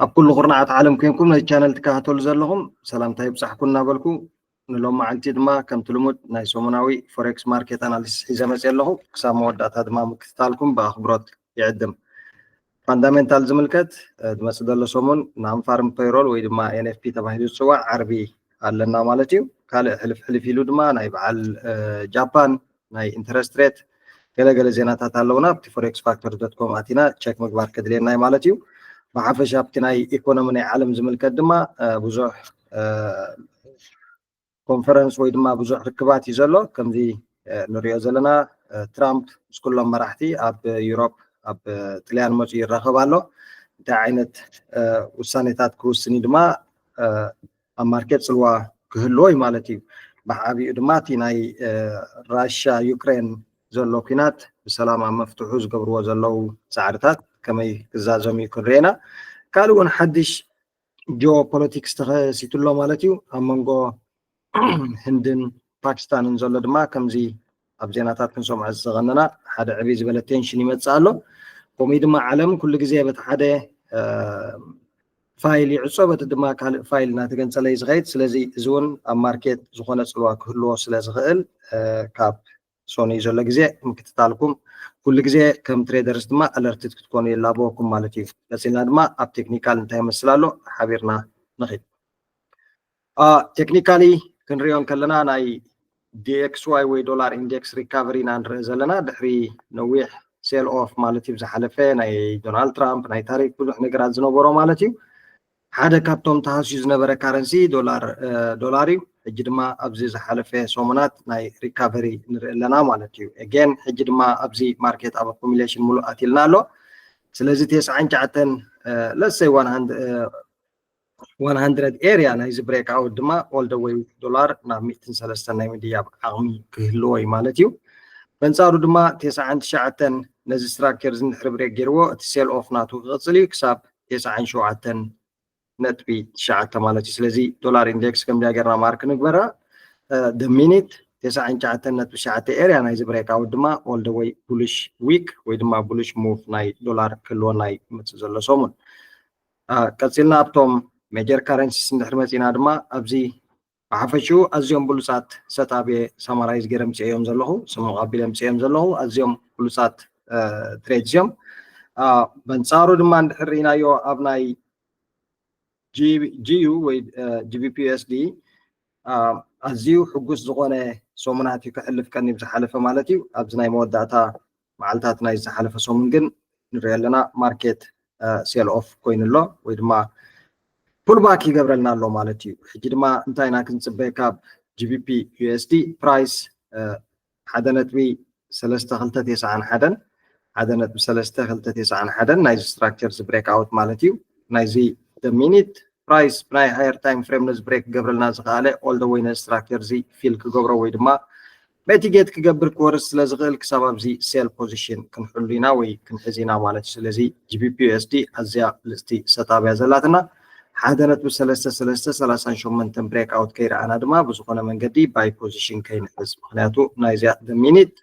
ኣብ ኩሉ ቁርናዓት ዓለም ኮይንኩም ነዚ ቻነል ትከታተሉ ዘለኹም ሰላምታ ይብፃሕኩም እናበልኩ ንሎም መዓልቲ ድማ ከምቲ ልሙድ ናይ ሰሙናዊ ፎሬክስ ማርኬት ኣናሊሲስ ሒዘ መፅእ ኣለኹ ክሳብ መወዳእታ ድማ ምክትታልኩም ብኣኽብሮት ይዕድም ፋንዳሜንታል ዝምልከት ዝመፅእ ዘሎ ሰሙን ናን ፋርም ፔይሮል ወይ ድማ ኤንኤፍፒ ተባሂሉ ዝፅዋዕ ዓርቢ ኣለና ማለት እዩ ካልእ ሕልፍ ሕልፍ ኢሉ ድማ ናይ በዓል ጃፓን ናይ ኢንተረስት ሬት ገለገለ ዜናታት ኣለውና ኣብቲ ፎሬክስ ፋክተር ዶት ኮም ኣቲና ቸክ ምግባር ከድልየና ማለት እዩ ብሓፈሻ ኣብቲ ናይ ኢኮኖሚ ናይ ዓለም ዝምልከት ድማ ብዙሕ ኮንፈረንስ ወይ ድማ ብዙሕ ርክባት እዩ ዘሎ ከምዚ ንሪኦ ዘለና ትራምፕ ምስ ኩሎም መራሕቲ ኣብ ዩሮፕ ኣብ ጥልያን መፅኡ ይራኸብ ኣሎ እንታይ ዓይነት ውሳኔታት ክውስን ድማ ኣብ ማርኬት ፅልዋ ክህልዎ እዩ ማለት እዩ ብዓብኡ ድማ እቲ ናይ ራሽያ ዩክሬን ዘሎ ኩናት ብሰላም ኣብ መፍትሑ ዝገብርዎ ዘለው ፃዕርታት ከመይ ክዛዘሙ እዩ ክንሪአና ካልእ እውን ሓድሽ ጂኦፖለቲክስ ተኸሲቱሎ ማለት እዩ ኣብ መንጎ ህንድን ፓኪስታንን ዘሎ ድማ ከምዚ ኣብ ዜናታት ክንሰምዖ ዝዘቐነና ሓደ ዕብይ ዝበለ ቴንሽን ይመፅእ ኣሎ ከምኡ ድማ ዓለም ኩሉ ግዜ በቲ ሓደ ፋይል ይዕፆ በቲ ድማ ካልእ ፋይል እናተገንፀለ እዩ ዝኸይድ ስለዚ እዚ እውን ኣብ ማርኬት ዝኾነ ፅልዋ ክህልዎ ስለ ዝኽእል ካብ ሶኒ ዘሎ ግዜ ምክትታልኩም ኩሉ ግዜ ከም ትሬደርስ ድማ ኣለርትድ ክትኮኑ የላብወኩም ማለት እዩ ቀፂልና ድማ ኣብ ቴክኒካል እንታይ ይመስል ኣሎ ሓቢርና ንኽእል ቴክኒካሊ ክንሪኦ ከለና ናይ ዲኤክስዋይ ወይ ዶላር ኢንዴክስ ሪካቨሪ ኢና ንርኢ ዘለና ድሕሪ ነዊሕ ሴል ኦፍ ማለት እዩ ዝሓለፈ ናይ ዶናልድ ትራምፕ ናይ ታሪክ ብዙሕ ነገራት ዝነበሮ ማለት እዩ ሓደ ካብቶም ተሃስዩ ዝነበረ ካረንሲ ዶላር እዩ ሕጂ ድማ ኣብዚ ዝሓለፈ ሰሙናት ናይ ሪካቨሪ ንርኢ ኣለና ማለት እዩ ኣገን ሕጂ ድማ ኣብዚ ማርኬት ኣብ አኩሙሌሽን ሙሉእ ኣትልና ኣሎ ስለዚ 99 ለሰይ 100 ኤሪያ ናይዚ ብሬክ ኣውት ድማ ኦል ደ ዌይ ዶላር ናብ 103 ናይ ምድያብ ዓቕሚ ክህልዎ እዩ ማለት እዩ በንፃሩ ድማ 99 ነዚ ስትራክቸር ዝንድሕሪ ብሬክ ገይርዎ እቲ ሴል ኦፍ ናቱ ክቕፅል እዩ ክሳብ 97 ነጥቢ 9 ማለት እዩ ስለዚ ዶላር ኢንዴክስ ከምዚኣ ጌርና ማርክ ንግበራ ደ ሚኒት 99.9 ኤሪያ ናይዚ ብሬክ ኣውት ድማ ኦል ደ ዌይ ቡሊሽ ዊክ ወይ ድማ ቡሊሽ ሙቭ ናይ ዶላር ክህልወና ይመፅእ ዘሎ ሰሙን ቀፂልና ኣብቶም ሜጀር ካረንሲስ እንድሕር መፂና ድማ ኣብዚ ብሓፈሽኡ ኣዝዮም ብሉፃት ሰጣብየ ሳማራይዝ ገይረ ምፅአ እዮም ዘለኹ ስሞም ቀቢለ ምፅአ እዮም ዘለኹ ኣዝዮም ብሉፃት ትሬድስ እዮም በንፃሩ ድማ እንድሕር ርኢናዮ ኣብ ናይ ጂዩ ወይ ጂቢፒ ዩኤስዲ ኣዝዩ ሕጉስ ዝኾነ ሰሙናት እዩ ክሕልፍ ቀኒ ብዝሓለፈ ማለት እዩ ኣብዚ ናይ መወዳእታ መዓልታት ናይ ዝሓለፈ ሰሙን ግን ንሪኦ ኣለና ማርኬት ሴል ኦፍ ኮይኑ ኣሎ ወይ ድማ ፑልባክ ይገብረልና ኣሎ ማለት እዩ ሕጂ ድማ እንታይ ኢና ክንፅበ ካብ ጂቢፒ ዩኤስዲ ፕራይስ 1.3291 ናይዚ ስትራክቸር ብሬክ ኣውት ማለት እዩ ናይዚ ሚኒት ፕራይስ ብናይ ሃየር ታይም ፍሬም ነዚ ብሬክ ክገብረልና ዝኽኣለ ኦል ደ ዌይ ነዚ ስትራክቸር እዚ ፊል ክገብሮ ወይ ድማ ሚቲጌት ክገብር ክወርስ ስለ ዝኽእል ክሳብ ኣብዚ ሴል ፖዚሽን ክንሕሉ ኢና ወይ ክንሕዝ ኢና ማለት እዩ ስለዚ ጂቢፒ ዩኤስዲ ኣዝያ ልፅቲ ሰጣብያ ዘላትና 1.3338 ብሬክ ኣውት ከይረኣና ድማ ብዝኾነ መንገዲ ባይ ፖዚሽን ከይንሕዝ ምክንያቱ ናይዚያ ሚኒት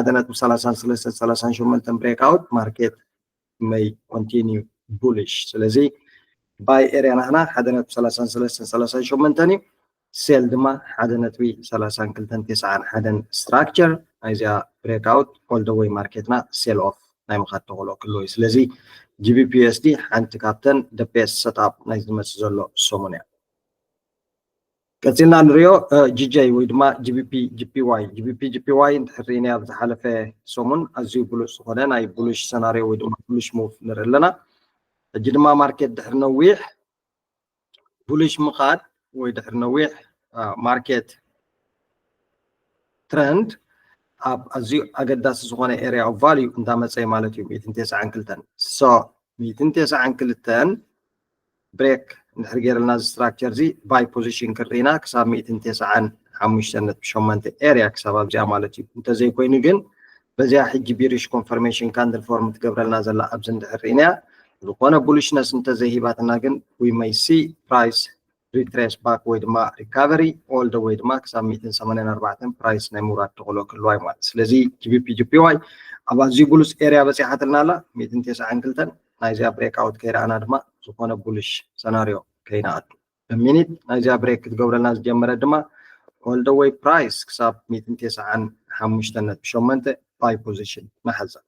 1.3338 ብሬክ ኣውት ማርኬት may continue bullish ስለዚ ባይ ኤሪያ ናህና 1.3338 እዩ ሴል ድማ 1.3291 ስትራክቸር ናይዚኣ ብሬክ ኣውት ኦል ደ ዌይ ማርኬትና ሴል ኦፍ ናይ ምኻድ ተኽእሎ ክህልዎ እዩ ስለዚ ጂቢፒ ዩኤስዲ ሓንቲ ካብተን ደ ቤስት ሰትኣፕ ናይ ዝመፅእ ዘሎ ሰሙን እያ ቀፂልና ንሪኦ ጂጄይ ወይ ድማ ጂፒዋይ እንድሕር ርኢናዮ ኣብ ዝሓለፈ ሰሙን ኣዝዩ ብሉፅ ዝኾነ ናይ ቡሊሽ ሰናርዮ ወይ ድማ ቡሊሽ ሙቭ ንርኢ ኣለና ሕጂ ድማ ማርኬት ድሕሪ ነዊሕ ቡሊሽ ምኻድ ወይ ድሕሪ ነዊሕ ማርኬት ትረንድ ኣብ ኣዝዩ ኣገዳሲ ዝኾነ ኤሪያ ኦፍ ቫልዩ እንዳመፀ ማለት እዩ 192 ሶ 192 ብሬክ እንድሕር ገይረልና ዚ ስትራክቸር እዚ ባይ ፖዚሽን ክንርኢና ክሳብ 195.8 ኤሪያ ክሳብ ኣብዚኣ ማለት እዩ እንተዘይኮይኑ ግን በዚኣ ሕጂ ቢሪሽ ኮንፈርሜሽን ካንድል ፎርም ትገብረልና ዘላ ኣብዚ እንድሕር ርኢናያ ዝኾነ ቡሊሽነስ እንተዘይሂባትና ግን ዊ may see price retrace back ወይ ድማ recovery all the way ድማ ክሳብ 184 ፕራይስ ናይ ምውራድ ተኽእሎ ክህልዋ እዩ ማለት ስለዚ ጂቢፒ ጂፒዋይ ኣብ ኣዝዩ ብሉፅ ኤሪያ በፂሓትልና ኣላ 192 نايزيا بريك اوت كيرا انا دما زخونه بولش سيناريو كاينا اد بمينيت نايزيا بريك تقبرنا جمره دما all the way price كساب 295 باي بوزيشن محزن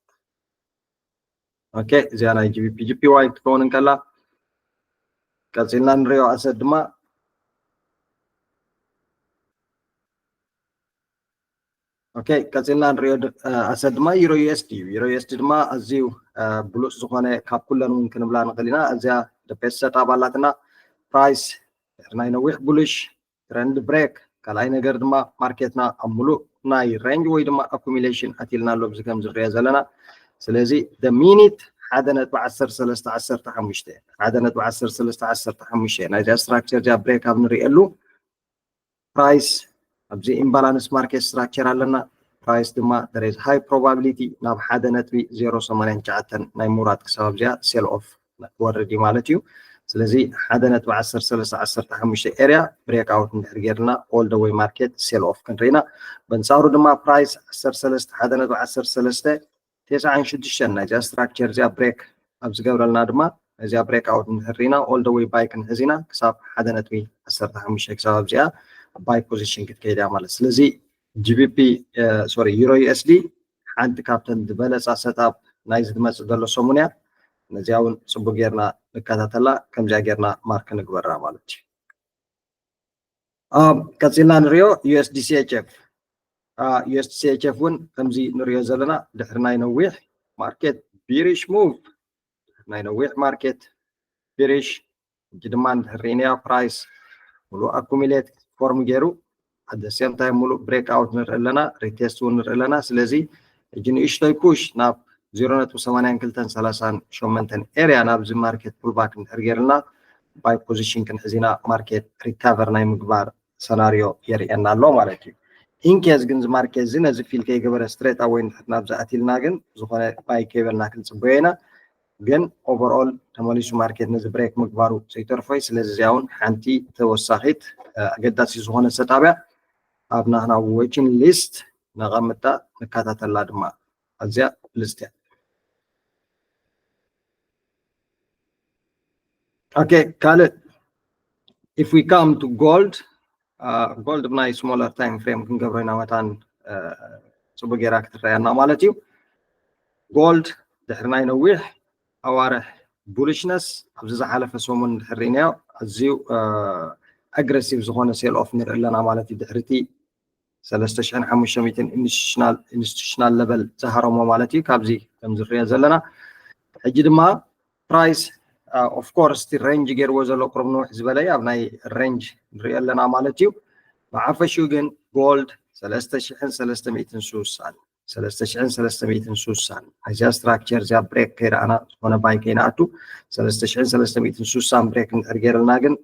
اوكي زي انا جي بي واي تكون كلا كازينا نريو اسد دما اوكي كازينا نريو اسد دما يورو اس دي دما ازيو بلوس زخونه كاب كلن ممكن بلا نقلنا ازيا دبست تابالاتنا برايس رناي نويح بولش ترند بريك كلاي ነገር ድማ ማርኬትና አሙሉ ናይ ሬንጅ ወይ ድማ አኩሙሌሽን አቲልና ሎብ ዝከም ዝርያ ዘለና ስለዚ ደ ሚኒት 1.1035 ናይ ስትራክቸር ጃ ብሬክ አብ ንሪኤሉ ፕራይስ ኣብዚ ኢምባላንስ ማርኬት ስትራክቸር ኣለና ፕራይስ ድማ there is high probability ናብ 1.089 ናይ ሙራት ክሳብ ዚያ ሴል ኦፍ ወረዲ ማለት እዩ ስለዚህ 1.1035 ኤሪያ ብሬክ አውት እንድርገርና ኦል ደ ዌይ ማርኬት ሴል ኦፍ ክንሪና በንሳሩ ድማ ፕራይስ 1.13 96 ናይ ስትራክቸር ዚያ ብሬክ ኣብ ዝገብረልና ድማ እዚያ ብሬክ አውት እንድሪና ኦል ደ ዌይ ባይ ክንሕዚና ክሳብ 1.15 ክሳብ ዚያ ባይ ፖዚሽን ክትከይዳ ማለት ስለዚህ ጂቢፒ ሶሪ ዩሮ ዩኤስዲ ሓንቲ ካብተን ዝበለፃ ሰታፕ ናይ ዝመጽእ ዘሎ ሰሙንያ ነዚያውን ጽቡቅ ጌርና ንከታተላ ከምዚያ ጌርና ማርክ ንግበራ ማለት እዩ ቀፂልና ንሪኦ ዩኤስዲ ሲኤችኤፍ ዩኤስዲ ሲኤችኤፍ ውን ከምዚ ንሪኦ ዘለና ድሕሪ ናይ ነዊሕ ማርኬት ቢሪሽ ሙቭ ናይ ነዊሕ ማርኬት ቢሪሽ እጂ ድማ ንድሕሪንያ ፕራይስ ሙሉእ አኩሙሌት ፎርም ገይሩ at the same time ሙሉእ ብሬክ አውት ንርኢ ኣለና ሪቴስት ውን ንርኢ ኣለና ስለዚ እጂ ንእሽተይ ፑሽ ናብ 0.8238 ኤሪያ ናብዚ ማርኬት ፑልባክ ንርገርልና ባይ ፖዚሽን ክንሕዚና ማርኬት ሪካቨር ናይ ምግባር ሰናሪዮ የርእየና ኣሎ ማለት እዩ ኢንኬዝ ግን ዚ ማርኬት ዚ ነዚ ፊል ከይገበረ ስትሬት ኣወይ ናብዚ ኣቲልና ግን ዝኾነ ባይ ከይበልና ክንፅበዮ ኢና ግን ኦቨርኦል ተመሊሱ ማርኬት ነዚ ብሬክ ምግባሩ ዘይተርፎይ ስለዚ እዚኣ እውን ሓንቲ ተወሳኺት ኣገዳሲ ዝኾነ ሰጣብያ ኣብ ናትና ዌችን ሊስት ነቐምጣ ንከታተላ ድማ ኣዝያ ልስት እያ Okay, Khaled, if we come to gold, gold بناي smaller time frame كنقبرنا متان سبقيرا كتريانا مالتيو gold دحرنا ينويح أوارح bullishness أبزز حالة فسومن دحرينيا أزيو aggressive زخونة sell off نر إلنا مالتي دحرتي 3500 institutional level زهرمو مالتي كابزي كمزريا زلنا حجي دما price of course the range gear was a low from زبالي أبناي range ريال لنا مالتيو بعفشو جن gold 3,300 سوسان 3,300 سوسان هذا structure زي break كير أنا هنا باي كيناتو 3,300 سوسان break نرجع لناجن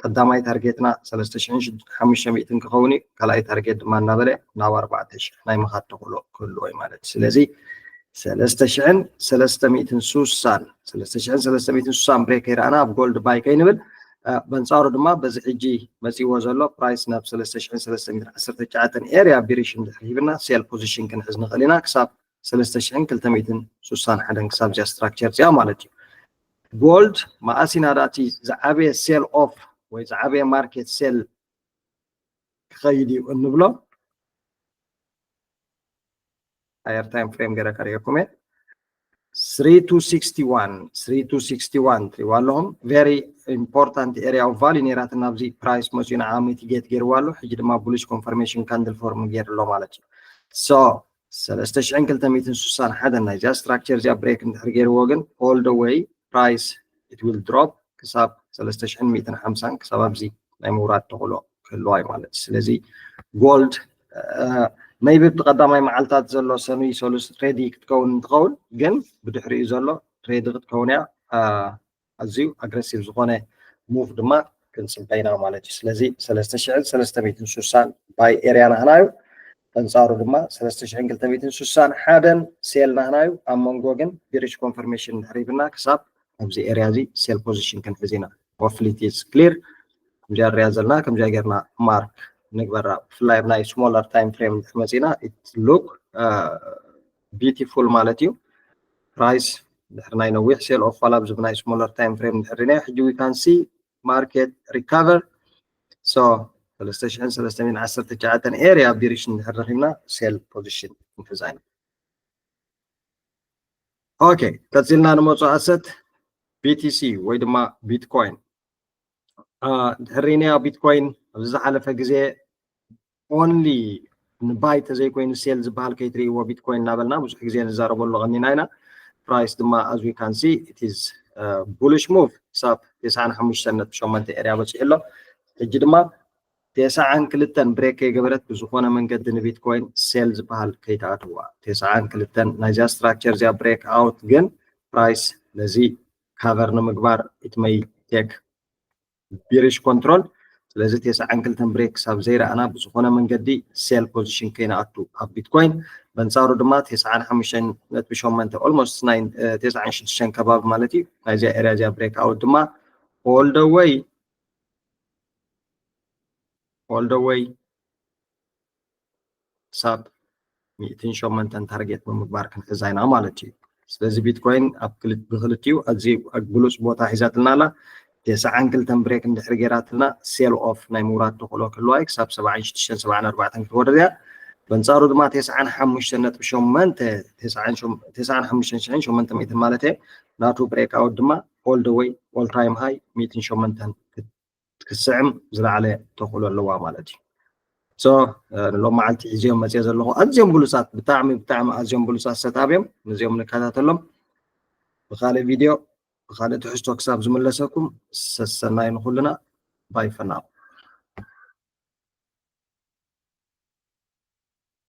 قدامي تارجتنا 3,500 كخوني كلاي تارجت ما نبله ناو 14 ناي مخاط كله مالت سلزي 3,300 سوسان 3,300 سوسان بريكير أنا بجولد باي كينبل بنصارو دما بزحجي مسي وزلو برايس ناب 3,310 اريا بيريشن تقريبا سيل بوزيشن كان حزن خلينا كساب 3,300 سوسان حدن كساب جا ستراكشر يا مالتي جولد ما اسينا داتي زعابي سيل اوف وي زعابي ماركت سيل خيدي ونبلو higher time frame gara kariya kume 3261 triwalhom very important area of value nerat nabzi price mosina amiti get gerwalo hiji dama bullish confirmation candle form gerlo malati so 3,360 حدا نايجا structure زي break نحرجير وجن all the way price it will drop كسب 3,150 كسب أبزي نيمورات تقوله كله أي مالت سلزي gold ما يبي بتقدم معلتات زلوا سنوي سولس تريدي تكون تقول جن بدحري زلوا تريد تكونها أزيو aggressive زخانة move دما كنسل بينا مالتي سلزي 3,360 باي area نهنايو تنصاروا دما 3,360 حدا سيل نهنايو أمون جوجن بيرش confirmation هريبنا كسب أبزي area زي sell position كان فيزينا hopefully it is clear كم جا ريازلنا كم جا جرنا mark نقبرا فلاي بناي smaller time frame مزينا it look beautiful مالتيو price دحرنا ينوح sell off collapse بناي smaller time frame دحرنا حجي we can see market recover so فلستشن سلستمين 10 تجاعتن area of direction دحرنا sell position انفزاين اوكي تزلنا نموصو asset BTC ويدما بيتكوين دحرنا بيتكوين بزح حلفة جزء only نبايت زي كوين sales بحال كيتري وبيتكوين نابلنا بزح جزء نزارب اللغة غنيناينا price دما as we can see it is bullish move ساب 95.8 area بس إلا እጅ ድማ 92 ብሬክ የገበረት ብዙኾነ መንገዲ ንቢትኮይን ሴልዝ በሃል ከይተኣትዋ 92 ናይዛ ስትራክቸር እዚኣ ብሬክ ኣውት ግን ፕራይስ ነዚ ካቨር ንምግባር ኢት ሜይ ቴክ ቢሪሽ ኮንትሮል ስለዚ 92 ብሬክ ሳብ ዘይረኣና ብዙኾነ መንገዲ ሴል ፖዚሽን ከይነኣቱ ኣብ ቢትኮይን በንፃሩ ድማ 95.8 ኦልሞስት 96 ከባቢ ማለት እዩ ናይዛ ኤርያ እዚኣ ብሬክ ኣውት ድማ all the way sub 108 ታርጌት ብምግባር ክንሕዛይና ማለት እዩ ስለዚ ቢትኮይን ኣብ ብክልቲኡ ኣዝዩ ብሉፅ ቦታ ሒዛትልና ኣላ 92 ብሬክ እንድሕር ጌራትልና ሴል ኦፍ ናይ ምውራድ ተኽእሎ ክህልዋ ክሳብ 76.74 ክትወርድ እያ በንፃሩ ድማ 95.8 ማለት እዩ ናቱ ብሬክ ኣውት ድማ all the way all time high 108 ክስዕም ዝለዓለ ተኽእሎ ኣለዋ ማለት እዩ ሶ ሎም መዓልቲ ሒዝዮም መፅየ ዘለኹ ኣዝዮም ብሉፃት ብጣዕሚ ኣዝዮም ብሉፃት ሰታብዮም ነዚኦም ንከታተሎም ብካልእ ቪድዮ ብካልእ ትሕዝቶ ክሳብ ዝምለሰኩም ሰናይ ንኩልና ባይ ፈናው